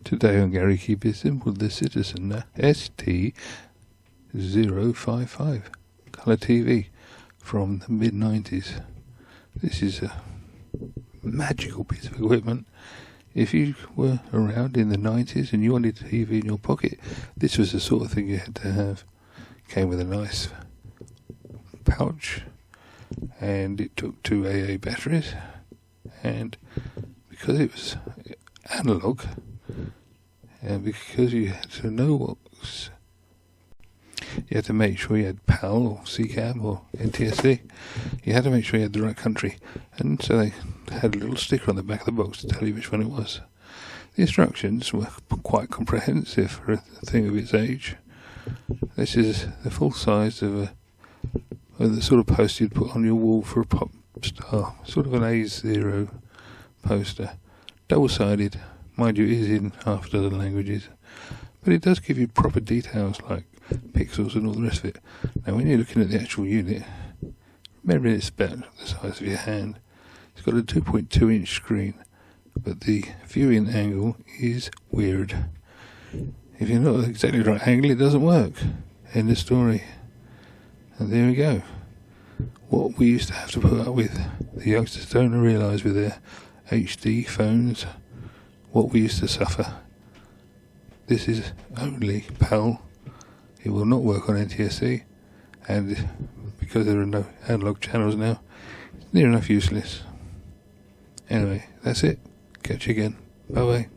Today on Gary Keep It Simple, the Citizen ST055 Colour TV from the mid-90s. This is a magical piece of equipment. If you were around in the 90s and you wanted a TV in your pocket, this was the sort of thing you had to have. Came with a nice pouch, and it took 2 AA batteries, and because it was analog, and because you had to know what was, you had to make sure you had PAL or CCAB or NTSC. You had to make sure you had the right country, and so they had a little sticker on the back of the box to tell you which one it was. The instructions were quite comprehensive for a thing of its age. This is the full size of the sort of poster you'd put on your wall for a pop star, sort of an A0 poster, double-sided. Mind you, it is in half a dozen languages, but it does give you proper details like pixels and all the rest of it. Now, when you're looking at the actual unit, remember it's about the size of your hand. It's got a 2.2-inch screen, but the viewing angle is weird. If you're not exactly the right angle, it doesn't work. End of story. And there we go. What we used to have to put up with, the youngsters don't realise with their HD phones, what we used to suffer. This is only PAL. It will not work on NTSC, and because there are no analog channels now, it's near enough useless. Anyway, that's it. Catch you again. Bye bye.